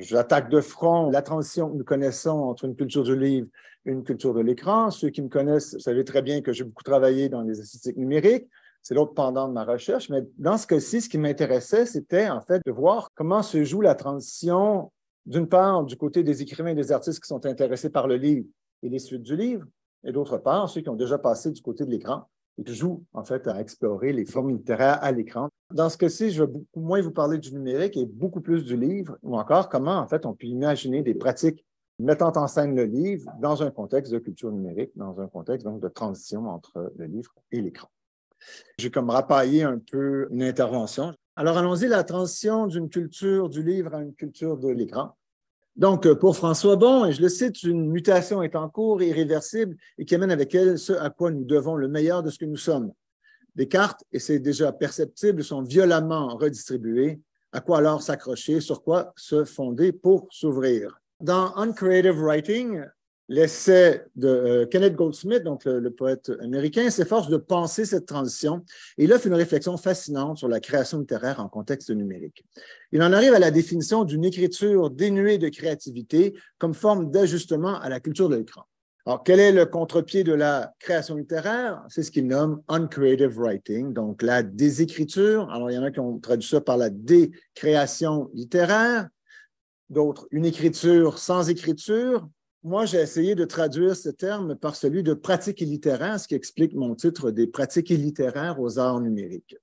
J'attaque de front la transition que nous connaissons entre une culture du livre et une culture de l'écran. Ceux qui me connaissent, vous savez très bien que j'ai beaucoup travaillé dans les esthétiques numériques. C'est l'autre pendant de ma recherche. Mais dans ce cas-ci, ce qui m'intéressait, c'était en fait de voir comment se joue la transition, d'une part, du côté des écrivains et des artistes qui sont intéressés par le livre et les suites du livre, et d'autre part, ceux qui ont déjà passé du côté de l'écran et qui jouent en fait à explorer les formes littéraires à l'écran. Dans ce cas-ci, je vais beaucoup moins vous parler du numérique et beaucoup plus du livre, ou encore comment en fait on peut imaginer des pratiques mettant en scène le livre dans un contexte de culture numérique, dans un contexte donc de transition entre le livre et l'écran. J'ai comme rapaillé un peu une intervention. Alors allons-y, la transition d'une culture du livre à une culture de l'écran. Donc, pour François Bon, et je le cite, une mutation est en cours, irréversible, et qui amène avec elle ce à quoi nous devons le meilleur de ce que nous sommes. Des cartes, et c'est déjà perceptible, sont violemment redistribuées. À quoi alors s'accrocher, sur quoi se fonder pour s'ouvrir? Dans Uncreative Writing, l'essai de Kenneth Goldsmith, donc le poète américain, s'efforce de penser cette transition et il offre une réflexion fascinante sur la création littéraire en contexte numérique. Il en arrive à la définition d'une écriture dénuée de créativité comme forme d'ajustement à la culture de l'écran. Alors, quel est le contre-pied de la création littéraire? C'est ce qu'il nomme uncreative writing, donc la désécriture. Alors, il y en a qui ont traduit ça par la décréation littéraire, d'autres, une écriture sans écriture. Moi, j'ai essayé de traduire ce terme par celui de pratique illittéraire, ce qui explique mon titre des pratiques illittéraires aux arts numériques,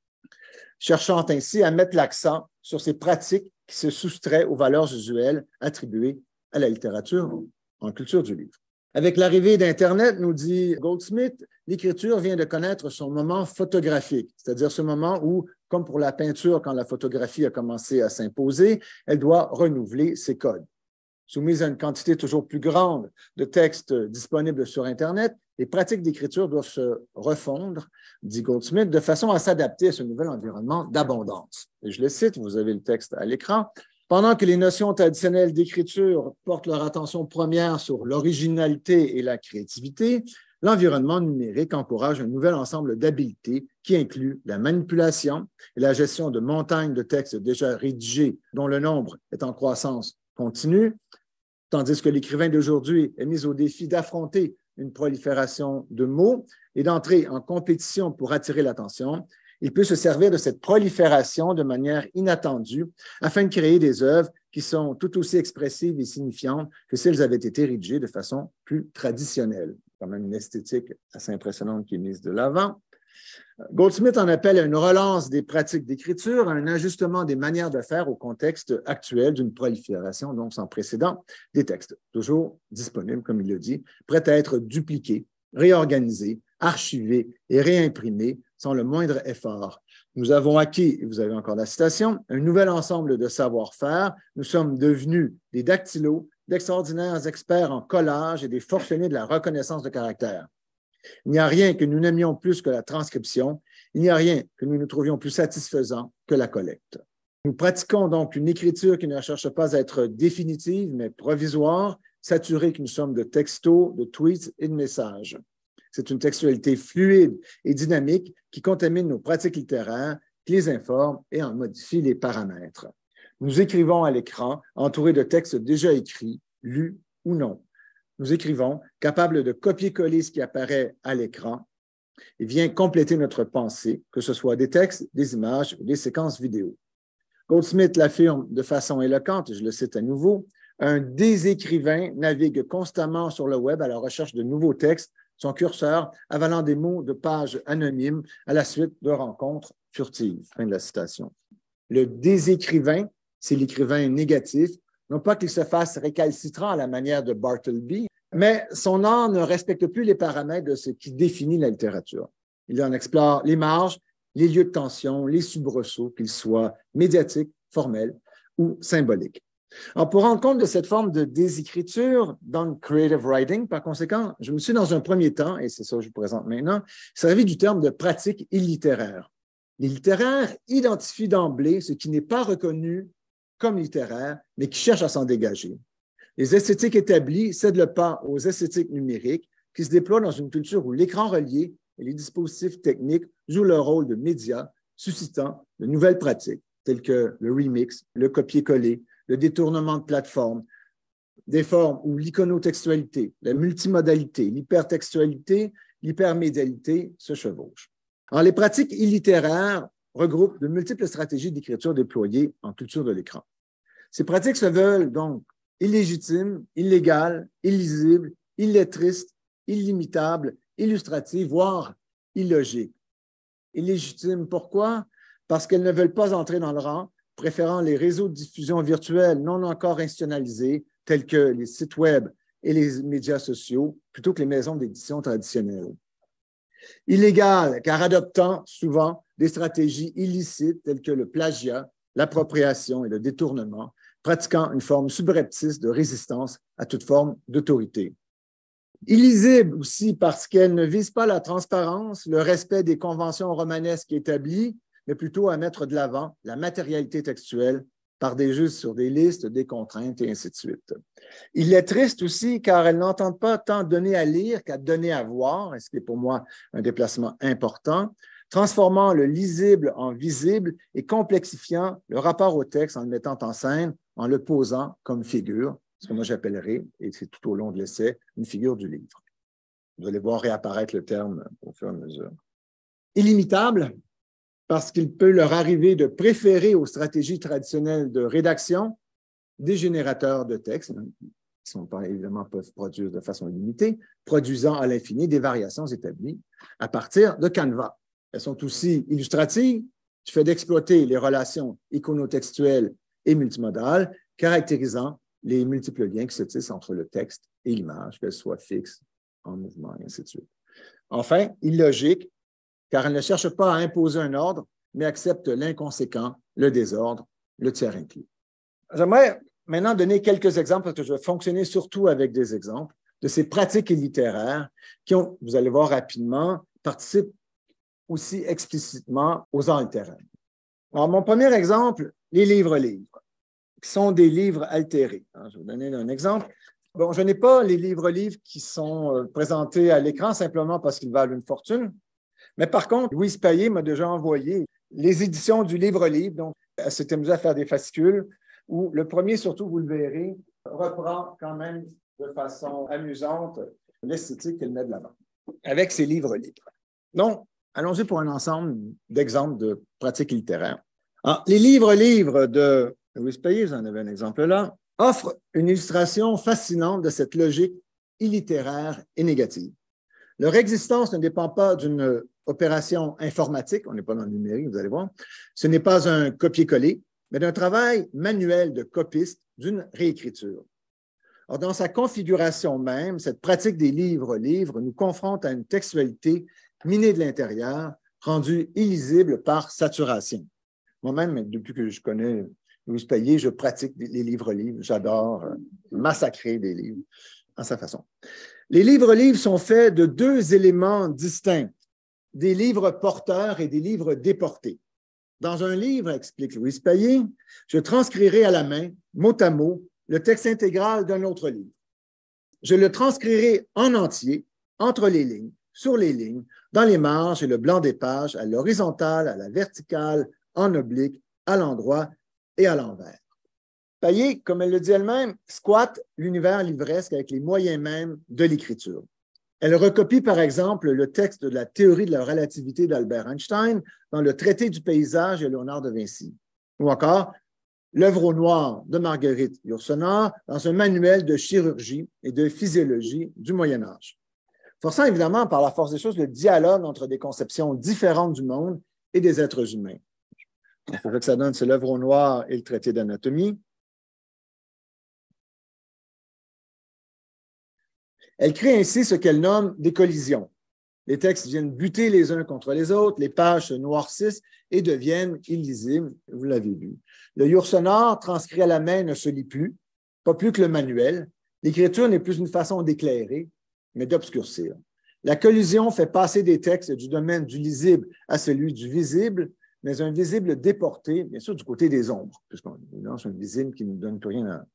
cherchant ainsi à mettre l'accent sur ces pratiques qui se soustraient aux valeurs usuelles attribuées à la littérature en culture du livre. Avec l'arrivée d'Internet, nous dit Goldsmith, l'écriture vient de connaître son moment photographique, c'est-à-dire ce moment où, comme pour la peinture, quand la photographie a commencé à s'imposer, elle doit renouveler ses codes. Soumise à une quantité toujours plus grande de textes disponibles sur Internet, les pratiques d'écriture doivent se refondre, dit Goldsmith, de façon à s'adapter à ce nouvel environnement d'abondance. Et je le cite, vous avez le texte à l'écran. Pendant que les notions traditionnelles d'écriture portent leur attention première sur l'originalité et la créativité, l'environnement numérique encourage un nouvel ensemble d'habiletés qui inclut la manipulation et la gestion de montagnes de textes déjà rédigés dont le nombre est en croissance continue, tandis que l'écrivain d'aujourd'hui est mis au défi d'affronter une prolifération de mots et d'entrer en compétition pour attirer l'attention. Il peut se servir de cette prolifération de manière inattendue afin de créer des œuvres qui sont tout aussi expressives et signifiantes que si elles avaient été rédigées de façon plus traditionnelle. Quand même une esthétique assez impressionnante qui est mise de l'avant. Goldsmith en appelle à une relance des pratiques d'écriture, à un ajustement des manières de faire au contexte actuel d'une prolifération, donc sans précédent, des textes, toujours disponibles, comme il le dit, prêts à être dupliqués, réorganisés, archivés et réimprimés sans le moindre effort. Nous avons acquis, et vous avez encore la citation, un nouvel ensemble de savoir-faire. Nous sommes devenus des dactylos, d'extraordinaires experts en collage et des forcenés de la reconnaissance de caractère. Il n'y a rien que nous n'aimions plus que la transcription. Il n'y a rien que nous ne trouvions plus satisfaisant que la collecte. Nous pratiquons donc une écriture qui ne cherche pas à être définitive, mais provisoire, saturée qu'une somme de textos, de tweets et de messages. C'est une textualité fluide et dynamique qui contamine nos pratiques littéraires, qui les informe et en modifie les paramètres. Nous écrivons à l'écran, entourés de textes déjà écrits, lus ou non. Nous écrivons, capables de copier-coller ce qui apparaît à l'écran et vient compléter notre pensée, que ce soit des textes, des images ou des séquences vidéo. Goldsmith l'affirme de façon éloquente, je le cite à nouveau, un désécrivain navigue constamment sur le web à la recherche de nouveaux textes, son curseur avalant des mots de pages anonymes à la suite de rencontres furtives. Fin de la citation. Le désécrivain, c'est l'écrivain négatif, non pas qu'il se fasse récalcitrant à la manière de Bartleby, mais son art ne respecte plus les paramètres de ce qui définit la littérature. Il en explore les marges, les lieux de tension, les soubresauts, qu'ils soient médiatiques, formels ou symboliques. Alors, pour rendre compte de cette forme de désécriture dans le creative writing, par conséquent, je me suis dans un premier temps, et c'est ça que je vous présente maintenant, servi du terme de pratique illittéraire. Les littéraires identifient d'emblée ce qui n'est pas reconnu comme littéraire, mais qui cherchent à s'en dégager. Les esthétiques établies cèdent le pas aux esthétiques numériques qui se déploient dans une culture où l'écran relié et les dispositifs techniques jouent le rôle de médias suscitant de nouvelles pratiques, telles que le remix, le copier-coller, le détournement de plateforme, des formes où l'iconotextualité, la multimodalité, l'hypertextualité, l'hypermédialité se chevauchent. Alors, les pratiques illittéraires regroupent de multiples stratégies d'écriture déployées en culture de l'écran. Ces pratiques se veulent donc illégitimes, illégales, illisibles, illettristes, illimitables, illustratives, voire illogiques. Illégitimes, pourquoi? Parce qu'elles ne veulent pas entrer dans le rang, préférant les réseaux de diffusion virtuels non encore institutionnalisés, tels que les sites web et les médias sociaux, plutôt que les maisons d'édition traditionnelles. Illégales, car adoptant souvent des stratégies illicites telles que le plagiat, l'appropriation et le détournement, pratiquant une forme subreptice de résistance à toute forme d'autorité. Illisible aussi parce qu'elle ne vise pas la transparence, le respect des conventions romanesques établies, mais plutôt à mettre de l'avant la matérialité textuelle par des jeux sur des listes, des contraintes et ainsi de suite. Il est triste aussi car elles n'entendent pas tant donner à lire qu'à donner à voir, et ce qui est pour moi un déplacement important, transformant le lisible en visible et complexifiant le rapport au texte en le mettant en scène, en le posant comme figure, ce que moi j'appellerais, et c'est tout au long de l'essai, une figure du livre. Vous allez voir réapparaître le terme au fur et à mesure. Illimitable, parce qu'il peut leur arriver de préférer aux stratégies traditionnelles de rédaction des générateurs de texte, qui évidemment peuvent produire de façon limitée, produisant à l'infini des variations établies à partir de Canva. Elles sont aussi illustratives, du fait d'exploiter les relations iconotextuelles et multimodales, caractérisant les multiples liens qui se tissent entre le texte et l'image, qu'elles soient fixes, en mouvement, et ainsi de suite. Enfin, illogique, car elle ne cherche pas à imposer un ordre, mais accepte l'inconséquent, le désordre, le tiers inclus. J'aimerais maintenant donner quelques exemples, parce que je vais fonctionner surtout avec des exemples de ces pratiques littéraires qui ont, vous allez voir rapidement, participent aussi explicitement aux arts littéraires. Alors, mon premier exemple, les livres-livres, qui sont des livres altérés. Alors, je vais vous donner un exemple. Bon, je n'ai pas les livres-livres qui sont présentés à l'écran simplement parce qu'ils valent une fortune. Mais par contre, Louise Payet m'a déjà envoyé les éditions du livre-livre. Donc, elle s'est amusée à faire des fascicules où le premier, surtout, vous le verrez, reprend quand même de façon amusante l'esthétique qu'elle met de l'avant avec ses livres-livres. Donc, allons-y pour un ensemble d'exemples de pratiques littéraires. Alors, les livres-livres de Louise Payet, vous en avez un exemple là, offrent une illustration fascinante de cette logique illittéraire et négative. Leur existence ne dépend pas d'une opération informatique, on n'est pas dans le numérique, vous allez voir. Ce n'est pas un copier-coller, mais d'un travail manuel de copiste, d'une réécriture. Or, dans sa configuration même, cette pratique des livres-livres nous confronte à une textualité minée de l'intérieur, rendue illisible par saturation. Moi-même, depuis que je connais Louise Payet, je pratique les livres-livres. J'adore massacrer des livres à sa façon. Les livres-livres sont faits de deux éléments distincts, des livres porteurs et des livres déportés. Dans un livre, explique Louise Payet, je transcrirai à la main, mot à mot, le texte intégral d'un autre livre. Je le transcrirai en entier, entre les lignes, sur les lignes, dans les marges et le blanc des pages, à l'horizontale, à la verticale, en oblique, à l'endroit et à l'envers. Payet, comme elle le dit elle-même, squatte l'univers livresque avec les moyens mêmes de l'écriture. Elle recopie, par exemple, le texte de la théorie de la relativité d'Albert Einstein dans le Traité du paysage de Léonard de Vinci, ou encore l'œuvre au noir de Marguerite Yourcenar dans un manuel de chirurgie et de physiologie du Moyen Âge, forçant évidemment par la force des choses le dialogue entre des conceptions différentes du monde et des êtres humains. Il faudrait que ça donne, c'est l'œuvre au noir et le traité d'anatomie. Elle crée ainsi ce qu'elle nomme des collisions. Les textes viennent buter les uns contre les autres, les pages se noircissent et deviennent illisibles, vous l'avez vu. Le Yourcenar, transcrit à la main, ne se lit plus, pas plus que le manuel. L'écriture n'est plus une façon d'éclairer, mais d'obscurcir. La collision fait passer des textes du domaine du lisible à celui du visible, mais un visible déporté, bien sûr, du côté des ombres, puisqu'on lance un visible qui ne nous donne plus rien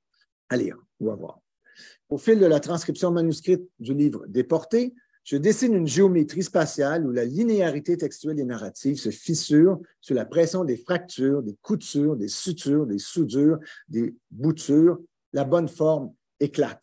à lire ou à voir. Au fil de la transcription manuscrite du livre déporté, je dessine une géométrie spatiale où la linéarité textuelle et narrative se fissure sous la pression des fractures, des coutures, des sutures, des soudures, des boutures. La bonne forme éclate.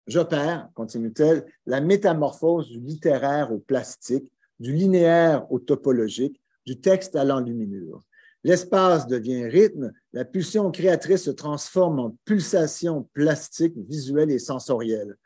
J'opère, continue-t-elle, la métamorphose du littéraire au plastique, du linéaire au topologique, du texte à l'enluminure. L'espace devient rythme, la pulsion créatrice se transforme en pulsation plastique, visuelle et sensorielle.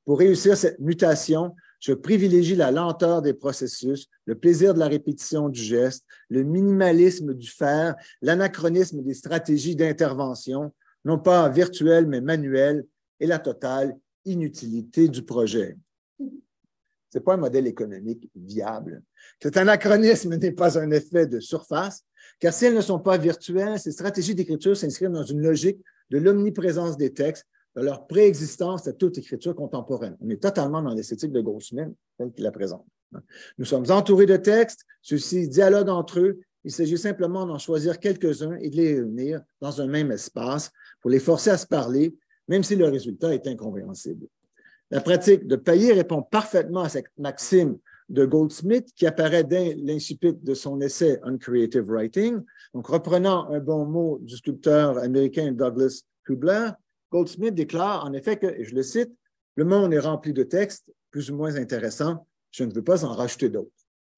Pour réussir cette mutation, je privilégie la lenteur des processus, le plaisir de la répétition du geste, le minimalisme du faire, l'anachronisme des stratégies d'intervention, non pas virtuelles mais manuelles, et la totale inutilité du projet. Ce n'est pas un modèle économique viable. Cet anachronisme n'est pas un effet de surface, car si elles ne sont pas virtuelles, ces stratégies d'écriture s'inscrivent dans une logique de l'omniprésence des textes, de leur préexistence à toute écriture contemporaine. On est totalement dans l'esthétique de Goldsmith, telle qu'il la présente. Nous sommes entourés de textes, ceux-ci dialoguent entre eux. Il s'agit simplement d'en choisir quelques-uns et de les réunir dans un même espace pour les forcer à se parler, même si le résultat est incompréhensible. La pratique de Payet répond parfaitement à cette maxime de Goldsmith qui apparaît dès l'incipit de son essai On Creative Writing. Donc, reprenant un bon mot du sculpteur américain Douglas Kubler, Goldsmith déclare en effet que, et je le cite, « Le monde est rempli de textes plus ou moins intéressants, je ne veux pas en rajouter d'autres. »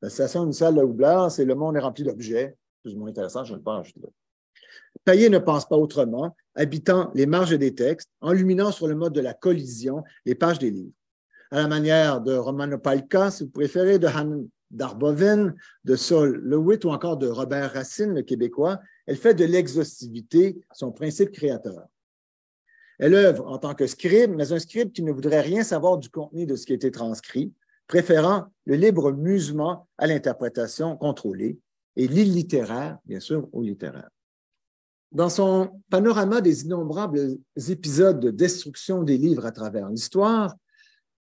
La citation initiale de Kubler, c'est « Le monde est rempli d'objets plus ou moins intéressants, je ne veux pas en rajouter d'autres. » Payet ne pense pas autrement, habitant les marges des textes, enluminant sur le mode de la collision les pages des livres. À la manière de Romano Palca, si vous préférez, de Han Darboven, de Sol Lewitt ou encore de Robert Racine, le Québécois, elle fait de l'exhaustivité son principe créateur. Elle œuvre en tant que scribe, mais un scribe qui ne voudrait rien savoir du contenu de ce qui a été transcrit, préférant le libre musement à l'interprétation contrôlée et l'illittéraire, bien sûr, au littéraire. Dans son panorama des innombrables épisodes de destruction des livres à travers l'histoire,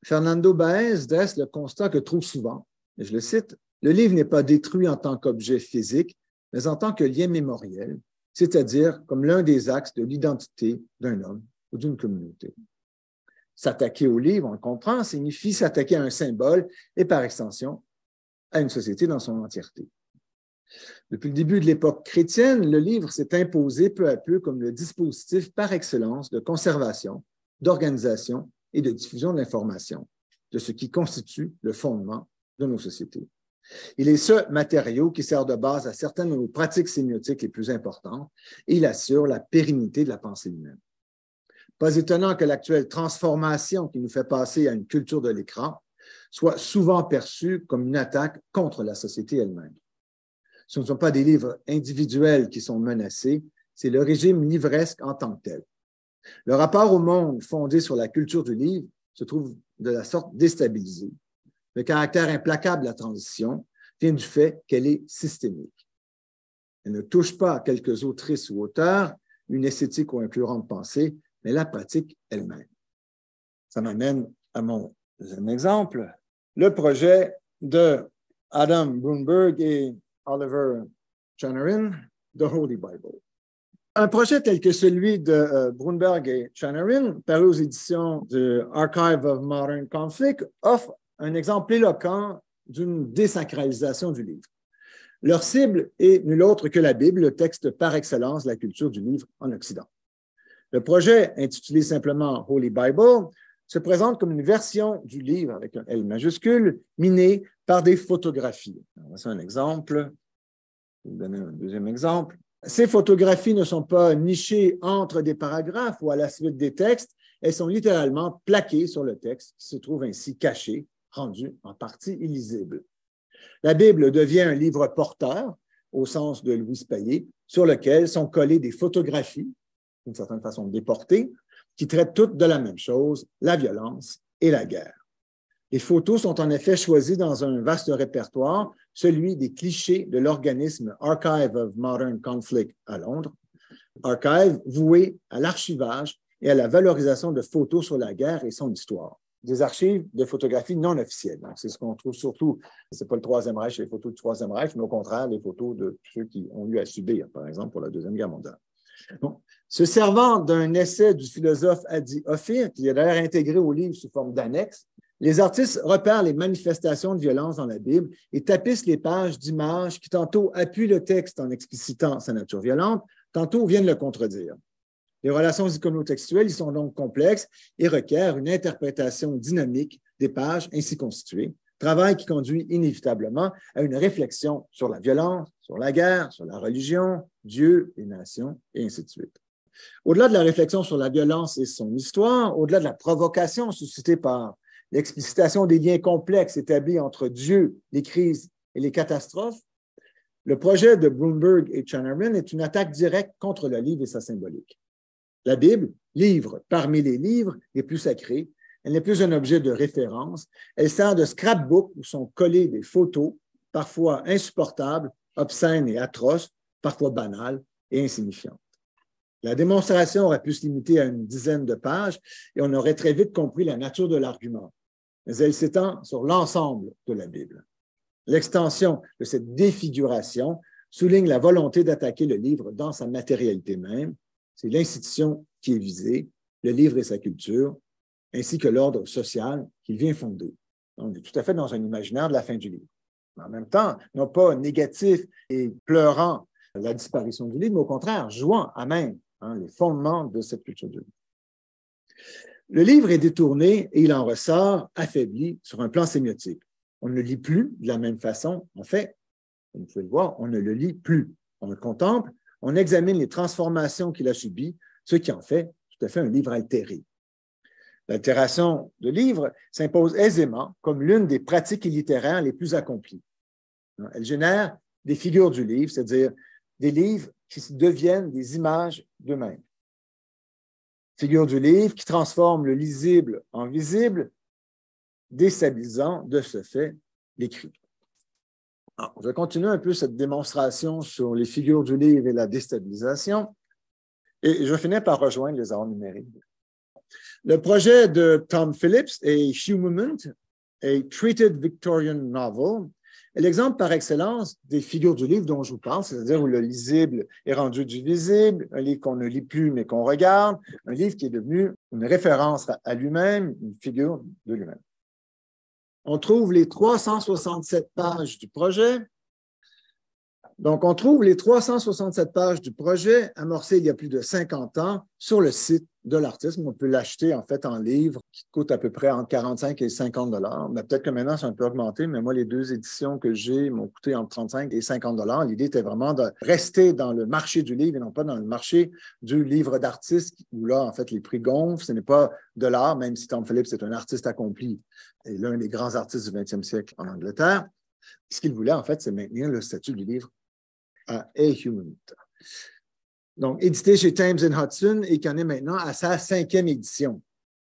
Fernando Baez dresse le constat que trop souvent, et je le cite, « Le livre n'est pas détruit en tant qu'objet physique, mais en tant que lien mémoriel, c'est-à-dire comme l'un des axes de l'identité d'un homme ou d'une communauté. » S'attaquer au livre, on le comprend, signifie s'attaquer à un symbole et par extension à une société dans son entièreté. Depuis le début de l'époque chrétienne, le livre s'est imposé peu à peu comme le dispositif par excellence de conservation, d'organisation et de diffusion de l'information, de ce qui constitue le fondement de nos sociétés. Il est ce matériau qui sert de base à certaines de nos pratiques sémiotiques les plus importantes et il assure la pérennité de la pensée humaine. Pas étonnant que l'actuelle transformation qui nous fait passer à une culture de l'écran soit souvent perçue comme une attaque contre la société elle-même. Ce ne sont pas des livres individuels qui sont menacés, c'est le régime livresque en tant que tel. Le rapport au monde fondé sur la culture du livre se trouve de la sorte déstabilisé. Le caractère implacable de la transition vient du fait qu'elle est systémique. Elle ne touche pas à quelques autrices ou auteurs, une esthétique ou un courant de pensée, mais la pratique elle-même. Ça m'amène à mon deuxième exemple, le projet de Adam Brunberg et Oliver Chanarin, The Holy Bible. Un projet tel que celui de Brunberg et Chanarin, paru aux éditions du Archive of Modern Conflict, offre un exemple éloquent d'une désacralisation du livre. Leur cible est nulle autre que la Bible, le texte par excellence de la culture du livre en Occident. Le projet, intitulé simplement Holy Bible, se présente comme une version du livre avec un L majuscule, minée par des photographies. Voici un exemple. Je vais vous donner un deuxième exemple. Ces photographies ne sont pas nichées entre des paragraphes ou à la suite des textes, elles sont littéralement plaquées sur le texte, qui se trouve ainsi caché, rendu en partie illisible. La Bible devient un livre porteur, au sens de Louis Payet, sur lequel sont collées des photographies, d'une certaine façon déportées, qui traitent toutes de la même chose, la violence et la guerre. Les photos sont en effet choisies dans un vaste répertoire, celui des clichés de l'organisme Archive of Modern Conflict à Londres, Archive voué à l'archivage et à la valorisation de photos sur la guerre et son histoire. Des archives de photographies non officielles. C'est ce qu'on trouve surtout, ce n'est pas le Troisième Reich, les photos du Troisième Reich, mais au contraire, les photos de ceux qui ont eu à subir, par exemple, pour la Deuxième Guerre mondiale. Bon. Se servant d'un essai du philosophe Adi Ophir, qui est d'ailleurs intégré au livre sous forme d'annexe, Les artistes repèrent les manifestations de violence dans la Bible et tapissent les pages d'images qui tantôt appuient le texte en explicitant sa nature violente, tantôt viennent le contredire. Les relations iconotextuelles y sont donc complexes et requièrent une interprétation dynamique des pages ainsi constituées, travail qui conduit inévitablement à une réflexion sur la violence, sur la guerre, sur la religion, Dieu, les nations, et ainsi de suite. Au-delà de la réflexion sur la violence et son histoire, au-delà de la provocation suscitée par l'explicitation des liens complexes établis entre Dieu, les crises et les catastrophes, le projet de Bloomberg et Channerman est une attaque directe contre le livre et sa symbolique. La Bible, livre parmi les livres les plus sacrés, elle n'est plus un objet de référence, elle sert de scrapbook où sont collées des photos, parfois insupportables, obscènes et atroces, parfois banales et insignifiantes. La démonstration aurait pu se limiter à une dizaine de pages et on aurait très vite compris la nature de l'argument, mais elle s'étend sur l'ensemble de la Bible. L'extension de cette défiguration souligne la volonté d'attaquer le livre dans sa matérialité même. C'est l'institution qui est visée, le livre et sa culture, ainsi que l'ordre social qu'il vient fonder. On est tout à fait dans un imaginaire de la fin du livre. Mais en même temps, non pas négatif et pleurant la disparition du livre, mais au contraire, jouant à même les fondements de cette culture du livre. Le livre est détourné et il en ressort affaibli sur un plan sémiotique. On ne le lit plus de la même façon. En fait, comme vous pouvez le voir, on ne le lit plus. On le contemple, on examine les transformations qu'il a subies, ce qui en fait tout à fait un livre altéré. L'altération de livre s'impose aisément comme l'une des pratiques littéraires les plus accomplies. Elle génère des figures du livre, c'est-à-dire des livres qui deviennent des images d'eux-mêmes. Figures du livre qui transforment le lisible en visible, déstabilisant de ce fait l'écrit. Je vais continuer un peu cette démonstration sur les figures du livre et la déstabilisation, et je vais finir par rejoindre les arts numériques. Le projet de Tom Phillips est Humament, a Treated Victorian Novel, est l'exemple par excellence des figures du livre dont je vous parle, c'est-à-dire où le lisible est rendu du visible, un livre qu'on ne lit plus mais qu'on regarde, un livre qui est devenu une référence à lui-même, une figure de lui-même. On trouve les 367 pages du projet. Donc, on trouve les 367 pages du projet amorcé il y a plus de 50 ans sur le site de l'artiste. On peut l'acheter en fait en livre qui coûte à peu près entre 45 et 50 $. Mais peut-être que maintenant, c'est un peu augmenté, mais moi, les deux éditions que j'ai m'ont coûté entre 35 et 50 $. L'idée était vraiment de rester dans le marché du livre et non pas dans le marché du livre d'artiste où là, en fait, les prix gonflent. Ce n'est pas de l'art, même si Tom Phillips est un artiste accompli et l'un des grands artistes du 20e siècle en Angleterre. Ce qu'il voulait, en fait, c'est maintenir le statut du livre à A Human. Donc, édité chez Thames Hudson et qui en est maintenant à sa 5e édition.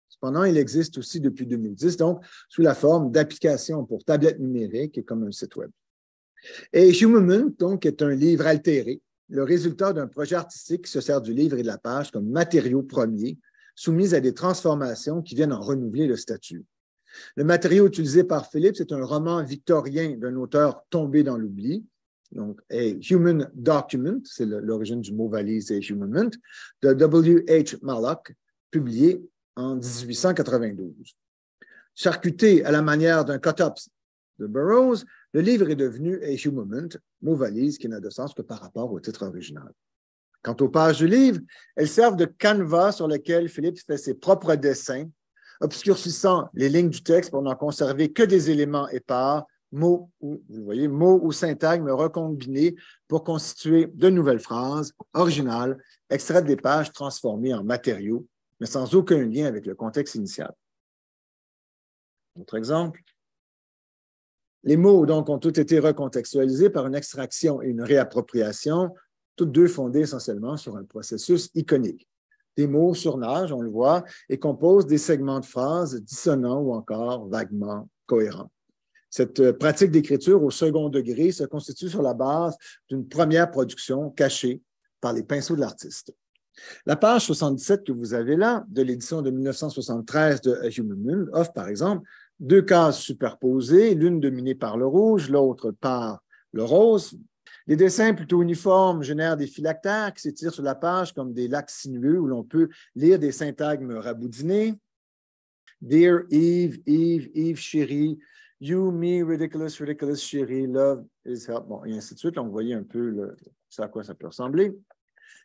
Cependant, il existe aussi depuis 2010, donc sous la forme d'applications pour tablettes numériques et comme un site web. A Human, donc, est un livre altéré, le résultat d'un projet artistique qui se sert du livre et de la page comme matériau premier, soumis à des transformations qui viennent en renouveler le statut. Le matériau utilisé par Phillips est un roman victorien d'un auteur tombé dans l'oubli, donc A Human Document, c'est l'origine du mot valise A Human, de W.H. Mallock, publié en 1892. Charcuté à la manière d'un cut-up de Burroughs, le livre est devenu A Human, mot valise qui n'a de sens que par rapport au titre original. Quant aux pages du livre, elles servent de canevas sur lequel Phillips fait ses propres dessins, obscurcissant les lignes du texte pour n'en conserver que des éléments épars, mots ou syntagmes recombinés pour constituer de nouvelles phrases originales, extraites des pages transformées en matériaux, mais sans aucun lien avec le contexte initial. Autre exemple. Les mots, donc, ont tous été recontextualisés par une extraction et une réappropriation, toutes deux fondées essentiellement sur un processus iconique. Des mots surnagent, on le voit, et composent des segments de phrases dissonants ou encore vaguement cohérents. Cette pratique d'écriture au second degré se constitue sur la base d'une première production cachée par les pinceaux de l'artiste. La page 77 que vous avez là, de l'édition de 1973 de A Human Moon, offre par exemple deux cases superposées, l'une dominée par le rouge, l'autre par le rose. Les dessins plutôt uniformes génèrent des phylactères qui s'étirent sur la page comme des lacs sinueux où l'on peut lire des syntagmes raboudinés. Dear Eve, Eve, Eve, chérie. You, me, ridiculous, ridiculous, chérie. Love is help. Bon, et ainsi de suite. Là, on voyait un peu à quoi ça peut ressembler.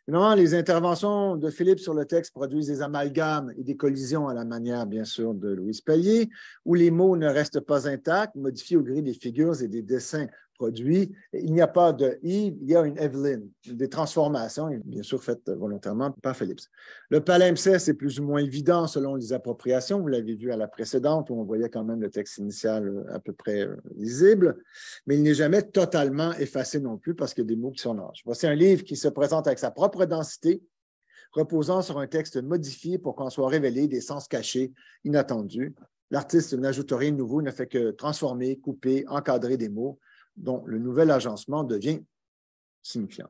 Évidemment, les interventions de Philippe sur le texte produisent des amalgames et des collisions à la manière, bien sûr, de Louise Pallier, où les mots ne restent pas intacts, modifiés au gré des figures et des dessins produits. Il n'y a pas de Yves, il y a une Evelyn, des transformations, bien sûr faites volontairement par Philippe. Le palimpseste est plus ou moins évident selon les appropriations. Vous l'avez vu à la précédente, où on voyait quand même le texte initial à peu près lisible, mais il n'est jamais totalement effacé non plus parce qu'il y a des mots qui sont larges. Voici un livre qui se présente avec sa propre densité, reposant sur un texte modifié pour qu'en soient révélés des sens cachés, inattendus. L'artiste n'ajoute rien de nouveau, ne fait que transformer, couper, encadrer des mots dont le nouvel agencement devient signifiant.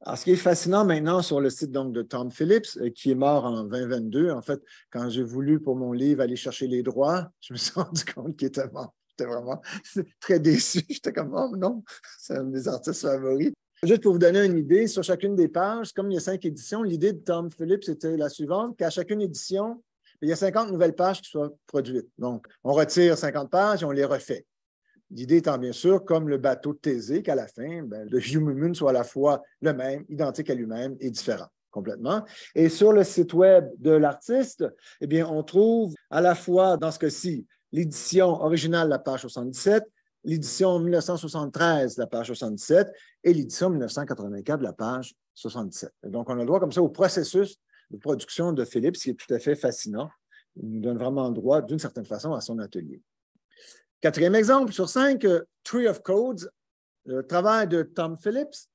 Alors, ce qui est fascinant maintenant sur le site donc, de Tom Phillips, qui est mort en 2022, en fait, quand j'ai voulu pour mon livre aller chercher les droits, je me suis rendu compte qu'il était mort. J'étais vraiment très déçu. J'étais comme, oh non, c'est un de mes artistes favoris. Juste pour vous donner une idée, sur chacune des pages, comme il y a 5 éditions, l'idée de Tom Phillips était la suivante, qu'à chacune édition, il y a 50 nouvelles pages qui soient produites. Donc, on retire 50 pages et on les refait. L'idée étant bien sûr, comme le bateau de Thésée, qu'à la fin, le Human Moon soit à la fois le même, identique à lui-même et différent complètement. Et sur le site web de l'artiste, eh bien, on trouve à la fois, dans ce cas-ci, l'édition originale, la page 77, l'édition 1973, la page 77, et l'édition 1984, la page 77. Et donc, on a le droit comme ça au processus de production de Philippe, ce qui est tout à fait fascinant. Il nous donne vraiment le droit, d'une certaine façon, à son atelier. 4e exemple sur 5, Tree of Codes, le travail de Tom Phillips,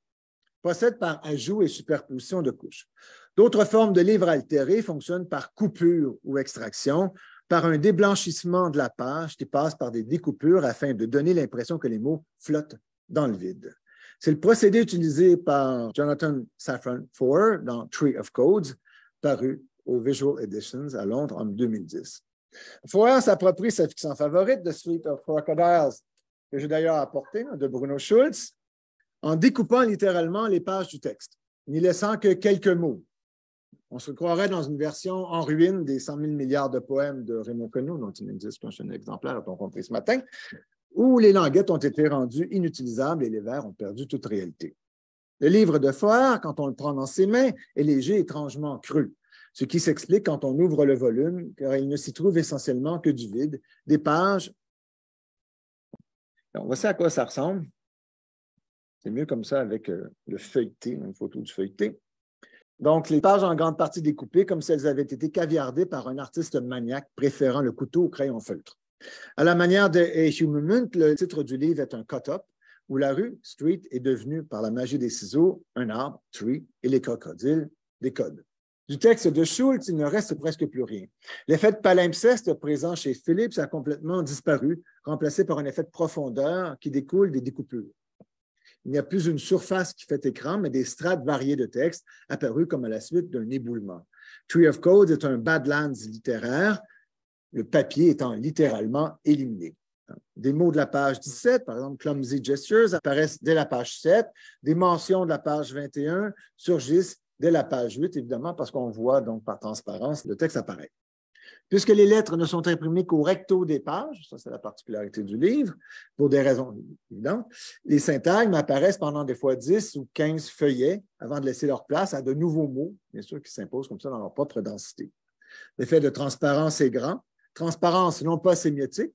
procède par ajout et superposition de couches. D'autres formes de livres altérés fonctionnent par coupure ou extraction, par un déblanchissement de la page qui passe par des découpures afin de donner l'impression que les mots flottent dans le vide. C'est le procédé utilisé par Jonathan Safran Foer dans Tree of Codes, paru au Visual Editions à Londres en 2010. Foer s'approprie sa fiction favorite, The Street of Crocodiles, que j'ai d'ailleurs apporté, de Bruno Schulz, en découpant littéralement les pages du texte, n'y laissant que quelques mots. On se croirait dans une version en ruine des 100 000 milliards de poèmes de Raymond Queneau, dont il n'existe qu'un exemplaire, dont on compris ce matin, où les languettes ont été rendues inutilisables et les vers ont perdu toute réalité. Le livre de Foer, quand on le prend dans ses mains, est léger, étrangement creux, ce qui s'explique quand on ouvre le volume, car il ne s'y trouve essentiellement que du vide, des pages. Donc, voici à quoi ça ressemble. C'est mieux comme ça avec le feuilleté, une photo du feuilleté. Donc, les pages en grande partie découpées comme si elles avaient été caviardées par un artiste maniaque préférant le couteau au crayon feutre. À la manière de A Human Moon, le titre du livre est un cut-up, où la rue, Street, est devenue, par la magie des ciseaux, un arbre, Tree, et les crocodiles, des codes. Du texte de Schulz, il ne reste presque plus rien. L'effet de palimpseste présent chez Phillips a complètement disparu, remplacé par un effet de profondeur qui découle des découpures. Il n'y a plus une surface qui fait écran, mais des strates variées de texte apparues comme à la suite d'un éboulement. Tree of Codes est un Badlands littéraire, le papier étant littéralement éliminé. Des mots de la page 17, par exemple, clumsy gestures, apparaissent dès la page 7. Des mentions de la page 21 surgissent dès la page 8, évidemment, parce qu'on voit donc par transparence le texte apparaître. Puisque les lettres ne sont imprimées qu'au recto des pages, ça c'est la particularité du livre, pour des raisons évidentes, les syntagmes apparaissent pendant des fois 10 ou 15 feuillets avant de laisser leur place à de nouveaux mots, bien sûr, qui s'imposent comme ça dans leur propre densité. L'effet de transparence est grand. Transparence non pas sémiotique,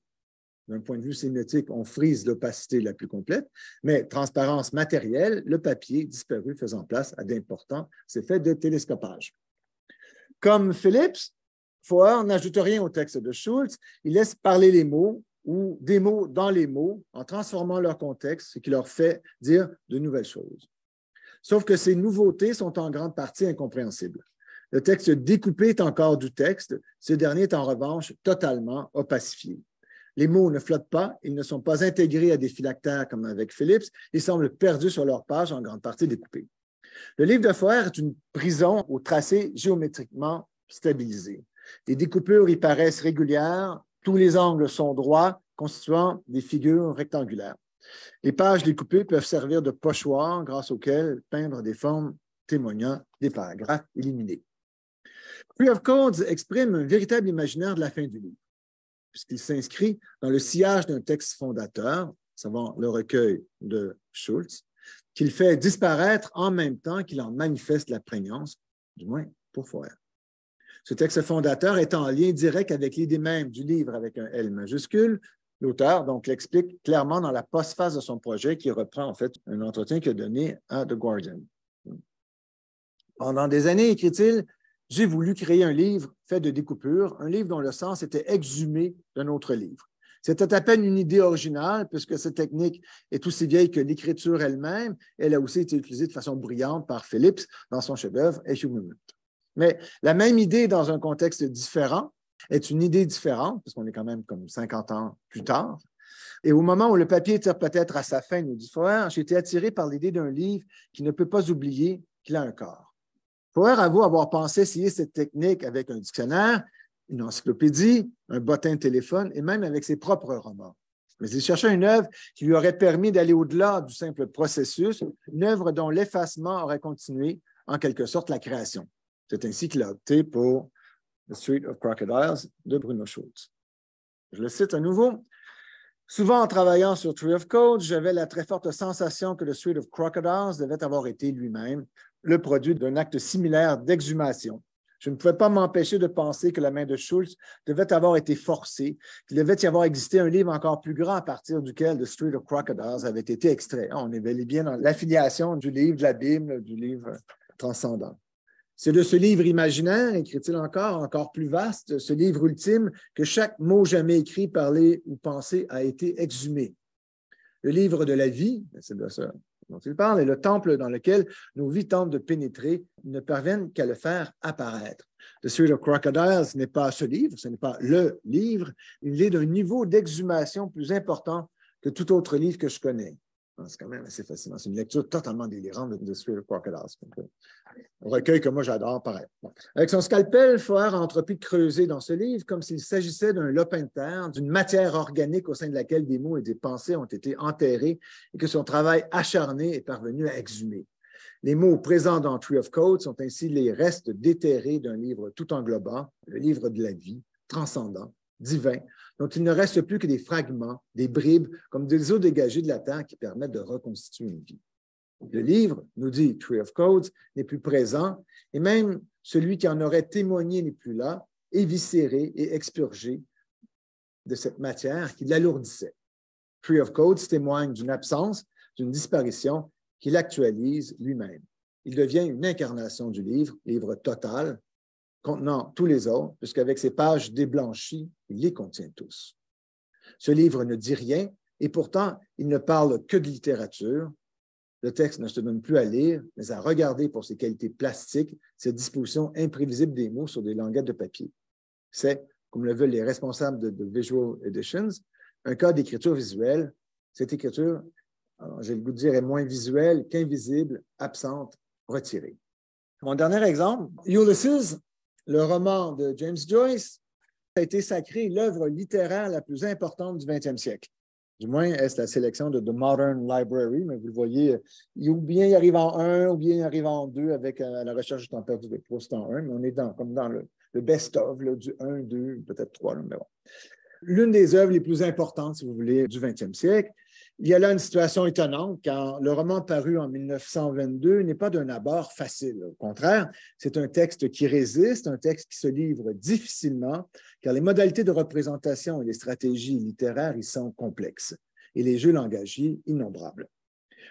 d'un point de vue sémiotique, on frise l'opacité la plus complète, mais transparence matérielle, le papier disparu faisant place à d'importants effets de télescopage. Comme Phillips, Foer n'ajoute rien au texte de Schulz, il laisse parler les mots ou des mots dans les mots en transformant leur contexte, ce qui leur fait dire de nouvelles choses. Sauf que ces nouveautés sont en grande partie incompréhensibles. Le texte découpé est encore du texte, ce dernier est en revanche totalement opacifié. Les mots ne flottent pas, ils ne sont pas intégrés à des phylactères comme avec Phillips, ils semblent perdus sur leur page en grande partie découpés. Le livre de Foer est une prison au tracé géométriquement stabilisé. Les découpures y paraissent régulières, tous les angles sont droits, constituant des figures rectangulaires. Les pages découpées peuvent servir de pochoirs grâce auxquelles peindre des formes témoignant des paragraphes éliminés. Tree of Codes exprime un véritable imaginaire de la fin du livre. puisqu'il s'inscrit dans le sillage d'un texte fondateur, savoir le recueil de Schultz, qu'il fait disparaître en même temps qu'il en manifeste la prégnance, du moins pour Foer. Ce texte fondateur est en lien direct avec l'idée même du livre avec un L majuscule. L'auteur donc l'explique clairement dans la postface de son projet qui reprend en fait un entretien qu'il a donné à The Guardian. Pendant des années, écrit-il, j'ai voulu créer un livre fait de découpures, un livre dont le sens était exhumé d'un autre livre. C'était à peine une idée originale, puisque cette technique est aussi vieille que l'écriture elle-même. Elle a aussi été utilisée de façon brillante par Phillips dans son chef-d'œuvre A Human Movement. Mais la même idée dans un contexte différent est une idée différente, puisqu'on est quand même comme 50 ans plus tard. Et au moment où le papier tire peut-être à sa fin, nous dit Foer, j'ai été attiré par l'idée d'un livre qui ne peut pas oublier qu'il a un corps. Foer avoue avoir pensé essayer cette technique avec un dictionnaire, une encyclopédie, un bottin de téléphone et même avec ses propres romans. Mais il cherchait une œuvre qui lui aurait permis d'aller au-delà du simple processus, une œuvre dont l'effacement aurait continué en quelque sorte la création. C'est ainsi qu'il a opté pour The Street of Crocodiles de Bruno Schultz. Je le cite à nouveau. Souvent, en travaillant sur Tree of Codes, j'avais la très forte sensation que The Street of Crocodiles devait avoir été lui-même le produit d'un acte similaire d'exhumation. Je ne pouvais pas m'empêcher de penser que la main de Schultz devait avoir été forcée, qu'il devait y avoir existé un livre encore plus grand à partir duquel The Street of Crocodiles avait été extrait. On est bel et bien dans l'affiliation du livre de la Bible, du livre transcendant. C'est de ce livre imaginaire, écrit-il encore plus vaste, ce livre ultime, que chaque mot jamais écrit, parlé ou pensé a été exhumé. Le livre de la vie, c'est de ça dont il parle, est le temple dans lequel nos vies tentent de pénétrer, ne parviennent qu'à le faire apparaître. The Street of Crocodiles n'est pas ce livre, ce n'est pas le livre, il est d'un niveau d'exhumation plus important que tout autre livre que je connais. C'est quand même assez fascinant. C'est une lecture totalement délirante de The Street of Crocodiles. Un recueil que moi j'adore, pareil. Bon. Avec son scalpel, Foer a entrepris de creuser dans ce livre comme s'il s'agissait d'un lopin de terre, d'une matière organique au sein de laquelle des mots et des pensées ont été enterrés et que son travail acharné est parvenu à exhumer. Les mots présents dans Tree of Codes sont ainsi les restes déterrés d'un livre tout englobant, le livre de la vie, transcendant, divin, dont il ne reste plus que des fragments, des bribes, comme des eaux dégagées de la terre qui permettent de reconstituer une vie. Le livre, nous dit Tree of Codes, n'est plus présent, et même celui qui en aurait témoigné n'est plus là, éviscéré et expurgé de cette matière qui l'alourdissait. Tree of Codes témoigne d'une absence, d'une disparition qu'il actualise lui-même. Il devient une incarnation du livre, livre total, contenant tous les autres, puisqu'avec ses pages déblanchies, il les contient tous. Ce livre ne dit rien, et pourtant, il ne parle que de littérature. Le texte ne se donne plus à lire, mais à regarder pour ses qualités plastiques, cette disposition imprévisible des mots sur des languettes de papier. C'est, comme le veulent les responsables de Visual Editions, un cas d'écriture visuelle. Cette écriture, j'ai le goût de dire, est moins visuelle qu'invisible, absente, retirée. Mon dernier exemple, Ulysses, le roman de James Joyce, a été sacré l'œuvre littéraire la plus importante du 20e siècle. Du moins, est-ce la sélection de The Modern Library, mais vous le voyez, ou bien il arrive en 1, ou bien il arrive en 2 avec la recherche du temps perdu de Proust en 1, mais on est comme dans le best-of du 1, 2, peut-être 3, mais bon. L'une des œuvres les plus importantes, si vous voulez, du 20e siècle. Il y a là une situation étonnante, car le roman paru en 1922 n'est pas d'un abord facile. Au contraire, c'est un texte qui résiste, un texte qui se livre difficilement, car les modalités de représentation et les stratégies littéraires y sont complexes, et les jeux langagiers innombrables.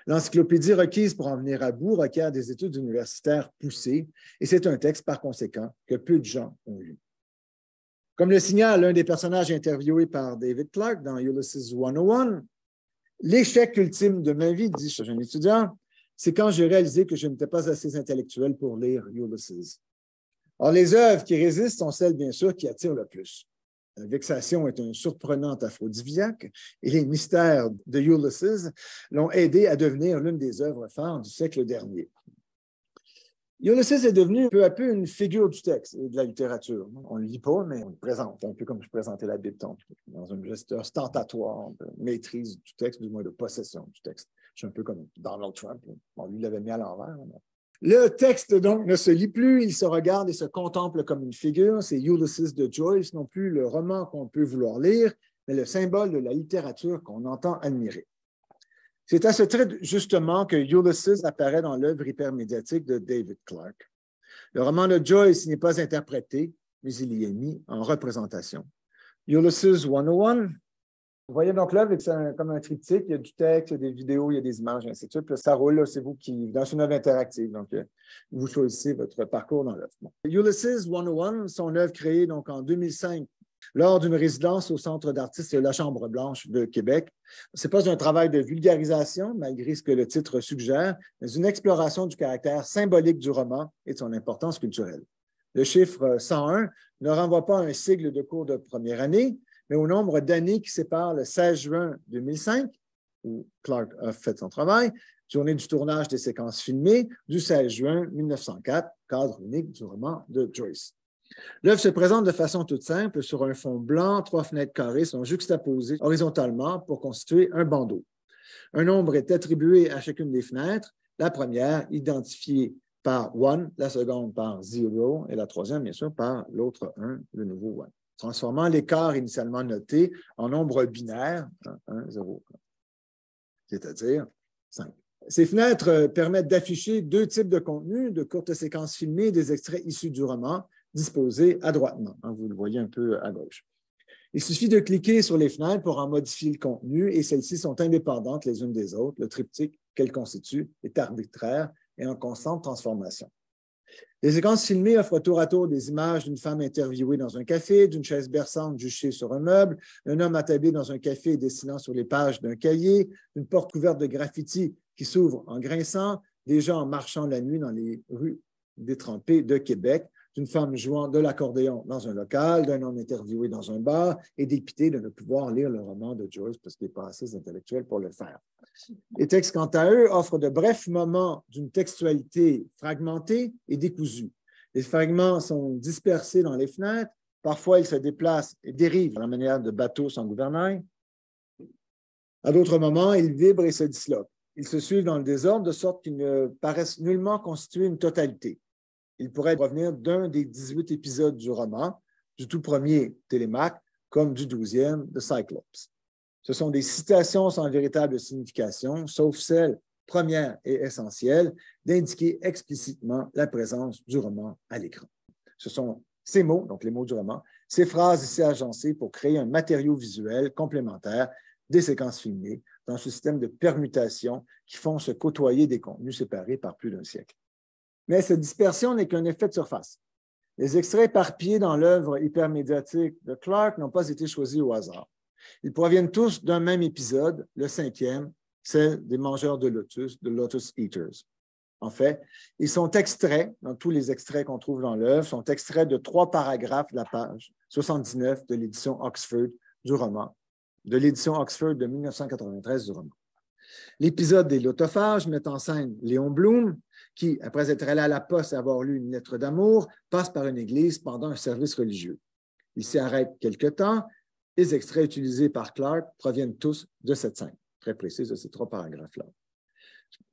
L'encyclopédie requise pour en venir à bout requiert des études universitaires poussées, et c'est un texte, par conséquent, que peu de gens ont lu. Comme le signale l'un des personnages interviewés par David Clark dans Ulysses 101, l'échec ultime de ma vie, dit ce jeune étudiant, c'est quand j'ai réalisé que je n'étais pas assez intellectuel pour lire Ulysses. Or, les œuvres qui résistent sont celles, bien sûr, qui attirent le plus. La vexation est un surprenant aphrodisiaque et les mystères de Ulysses l'ont aidé à devenir l'une des œuvres phares du siècle dernier. Ulysses est devenu peu à peu une figure du texte et de la littérature. On ne le lit pas, mais on le présente, un peu comme je présentais la Bible dans un geste ostentatoire de maîtrise du texte, du moins de possession du texte. Je suis un peu comme Donald Trump. Bon, lui, il l'avait mis à l'envers. Le texte, donc, ne se lit plus, il se regarde et se contemple comme une figure. C'est Ulysses de Joyce, non plus le roman qu'on peut vouloir lire, mais le symbole de la littérature qu'on entend admirer. C'est à ce trait, justement, que Ulysses apparaît dans l'œuvre hypermédiatique de David Clarke. Le roman de Joyce n'est pas interprété, mais il y est mis en représentation. Ulysses 101, vous voyez donc l'œuvre, c'est comme un triptyque, il y a du texte, il y a des vidéos, il y a des images, et ainsi de suite. Puis ça roule, c'est vous qui, dans une œuvre interactive, donc vous choisissez votre parcours dans l'œuvre. Bon. Ulysses 101, son œuvre créée donc en 2005 lors d'une résidence au Centre d'artistes de la Chambre blanche de Québec. Ce n'est pas un travail de vulgarisation, malgré ce que le titre suggère, mais une exploration du caractère symbolique du roman et de son importance culturelle. Le chiffre 101 ne renvoie pas à un sigle de cours de première année, mais au nombre d'années qui séparent le 16 juin 2005, où Clarke a fait son travail, journée du tournage des séquences filmées, du 16 juin 1904, cadre unique du roman de Joyce. L'œuvre se présente de façon toute simple sur un fond blanc, 3 fenêtres carrées sont juxtaposées horizontalement pour constituer un bandeau. Un nombre est attribué à chacune des fenêtres, la première identifiée par 1, la seconde par 0 et la troisième, bien sûr, par l'autre 1, le nouveau 1, transformant l'écart initialement noté en nombre binaire, 1, 0, c'est-à-dire 5. Ces fenêtres permettent d'afficher 2 types de contenus, de courtes séquences filmées et des extraits issus du roman, disposés adroitement. Vous le voyez un peu à gauche. Il suffit de cliquer sur les fenêtres pour en modifier le contenu et celles-ci sont indépendantes les unes des autres. Le triptyque qu'elles constituent est arbitraire et en constante transformation. Les séquences filmées offrent tour à tour des images d'une femme interviewée dans un café, d'une chaise berçante juchée sur un meuble, d'un homme attablé dans un café dessinant sur les pages d'un cahier, d'une porte couverte de graffitis qui s'ouvre en grinçant, des gens marchant la nuit dans les rues détrempées de Québec, d'une femme jouant de l'accordéon dans un local, d'un homme interviewé dans un bar et dépité de ne pouvoir lire le roman de Joyce parce qu'il n'est pas assez intellectuel pour le faire. Les textes, quant à eux, offrent de brefs moments d'une textualité fragmentée et décousue. Les fragments sont dispersés dans les fenêtres, parfois ils se déplacent et dérivent à la manière de bateaux sans gouvernail. À d'autres moments, ils vibrent et se disloquent. Ils se suivent dans le désordre de sorte qu'ils ne paraissent nullement constituer une totalité. Ils pourraient provenir d'un des 18 épisodes du roman, du tout premier Télémaque, comme du 12e de Cyclops. Ce sont des citations sans véritable signification, sauf celle première et essentielle d'indiquer explicitement la présence du roman à l'écran. Ce sont ces mots, donc les mots du roman, ces phrases ici agencées pour créer un matériau visuel complémentaire des séquences filmées dans ce système de permutation qui font se côtoyer des contenus séparés par plus d'un siècle. Mais cette dispersion n'est qu'un effet de surface. Les extraits éparpillés dans l'œuvre hypermédiatique de Clarke n'ont pas été choisis au hasard. Ils proviennent tous d'un même épisode, le 5e, celle des mangeurs de Lotus Eaters. En fait, ils sont extraits, dans tous les extraits qu'on trouve dans l'œuvre, sont extraits de 3 paragraphes de la page 79 de l'édition Oxford du roman, de l'édition Oxford de 1993 du roman. L'épisode des Lotophages met en scène Léon Blum, qui, après être allé à la poste et avoir lu une lettre d'amour, passe par une église pendant un service religieux. Il s'y arrête quelque temps. Les extraits utilisés par Clarke proviennent tous de cette scène, très précise de ces 3 paragraphes-là.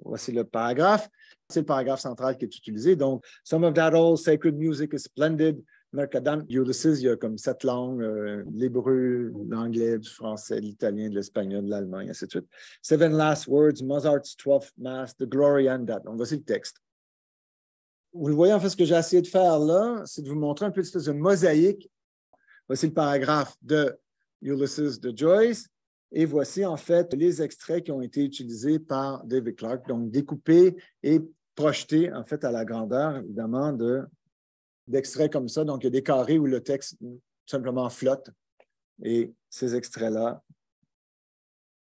Voici le paragraphe. C'est le paragraphe central qui est utilisé. Donc, some of that old sacred music is splendid. Mercadante, Ulysses, il y a comme 7 langues, l'hébreu, l'anglais, du français, l'italien, de l'espagnol, de l'allemand, et ainsi de suite. 7 last words, Mozart's 12th Mass, the glory and that. Donc, voici le texte. Vous le voyez, en fait, ce que j'ai essayé de faire là, c'est de vous montrer un peu de mosaïque. Voici le paragraphe de Ulysses de Joyce. Et voici, en fait, les extraits qui ont été utilisés par David Clarke, donc découpés et projetés, en fait, à la grandeur, évidemment, d'extraits comme ça. Donc, il y a des carrés où le texte simplement flotte. Et ces extraits-là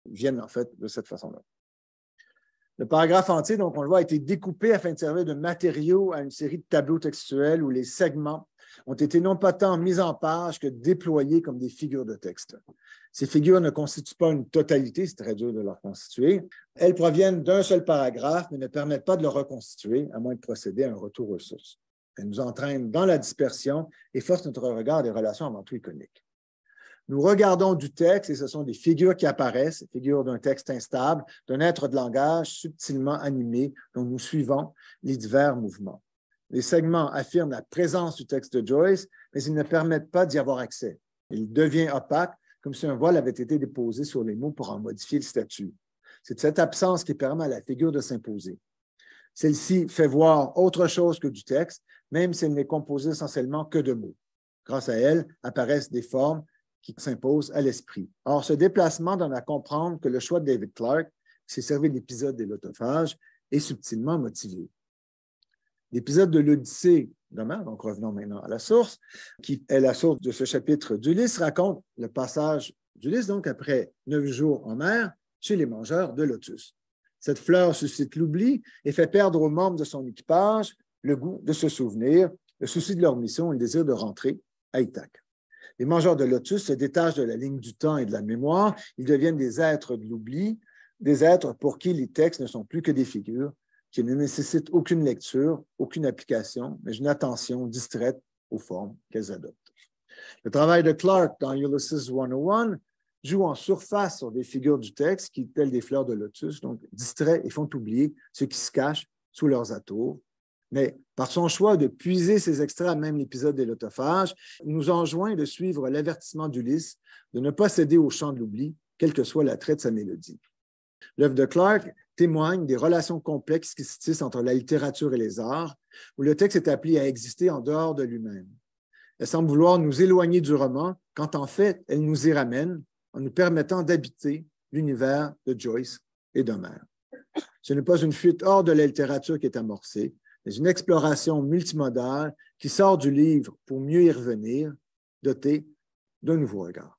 viennent, en fait, de cette façon-là. Le paragraphe entier, donc, on le voit, a été découpé afin de servir de matériau à une série de tableaux textuels où les segments ont été non pas tant mis en page que déployés comme des figures de texte. Ces figures ne constituent pas une totalité, c'est très dur de les reconstituer. Elles proviennent d'un seul paragraphe, mais ne permettent pas de le reconstituer, à moins de procéder à un retour aux sources. Elles nous entraînent dans la dispersion et forcent notre regard des relations avant tout iconiques. Nous regardons du texte et ce sont des figures qui apparaissent, figures d'un texte instable, d'un être de langage subtilement animé dont nous suivons les divers mouvements. Les segments affirment la présence du texte de Joyce, mais ils ne permettent pas d'y avoir accès. Il devient opaque, comme si un voile avait été déposé sur les mots pour en modifier le statut. C'est cette absence qui permet à la figure de s'imposer. Celle-ci fait voir autre chose que du texte, même si elle n'est composée essentiellement que de mots. Grâce à elle, apparaissent des formes qui s'imposent à l'esprit. Or, ce déplacement donne à comprendre que le choix de David Clarke, qui s'est servi de l'épisode des Lotophages, est subtilement motivé. L'épisode de l'Odyssée d'Homère, donc revenons maintenant à la source, qui est la source de ce chapitre d'Ulysse, raconte le passage d'Ulysse, donc après 9 jours en mer, chez les mangeurs de lotus. Cette fleur suscite l'oubli et fait perdre aux membres de son équipage le goût de se souvenir, le souci de leur mission et le désir de rentrer à Ithaque. Les mangeurs de lotus se détachent de la ligne du temps et de la mémoire. Ils deviennent des êtres de l'oubli, des êtres pour qui les textes ne sont plus que des figures, qui ne nécessitent aucune lecture, aucune application, mais une attention distraite aux formes qu'elles adoptent. Le travail de Clarke dans Ulysses 101 joue en surface sur des figures du texte qui, telles des fleurs de lotus, donc distraient et font oublier ce qui se cache sous leurs atours. Mais par son choix de puiser ces extraits à même l'épisode des Lotophages, il nous enjoint de suivre l'avertissement d'Ulysse de ne pas céder au chant de l'oubli, quel que soit l'attrait de sa mélodie. L'œuvre de Clarke témoigne des relations complexes qui se tissent entre la littérature et les arts, où le texte est appelé à exister en dehors de lui-même. Elle semble vouloir nous éloigner du roman, quand en fait, elle nous y ramène en nous permettant d'habiter l'univers de Joyce et d'Homère. Ce n'est pas une fuite hors de la littérature qui est amorcée, mais une exploration multimodale qui sort du livre pour mieux y revenir, dotée d'un nouveau regard.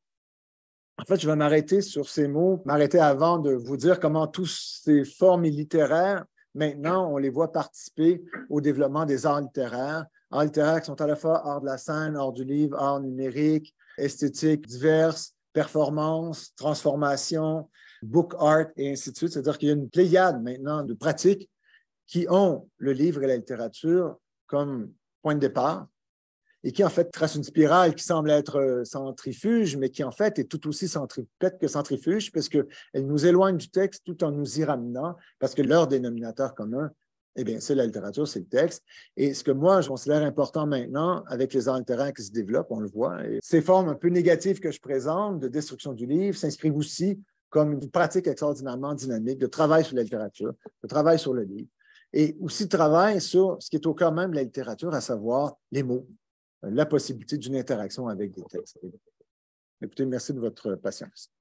En fait, je vais m'arrêter sur ces mots, m'arrêter avant de vous dire comment toutes ces formes littéraires, maintenant, on les voit participer au développement des arts littéraires qui sont à la fois art de la scène, art du livre, art numérique, esthétique diverses, performance, transformation, book art et ainsi de suite. C'est-à-dire qu'il y a une pléiade maintenant de pratiques qui ont le livre et la littérature comme point de départ et qui, en fait, tracent une spirale qui semble être centrifuge, mais qui, en fait, est tout aussi centripète que centrifuge, parce qu'elle nous éloigne du texte tout en nous y ramenant, parce que leur dénominateur commun, eh bien, c'est la littérature, c'est le texte. Et ce que moi, je considère important maintenant, avec les arts littéraires qui se développent, on le voit, et ces formes un peu négatives que je présente, de destruction du livre, s'inscrivent aussi comme une pratique extraordinairement dynamique de travail sur la littérature, de travail sur le livre, et aussi de travail sur ce qui est au cœur même de la littérature, à savoir les mots, la possibilité d'une interaction avec des textes. Écoutez, merci de votre patience.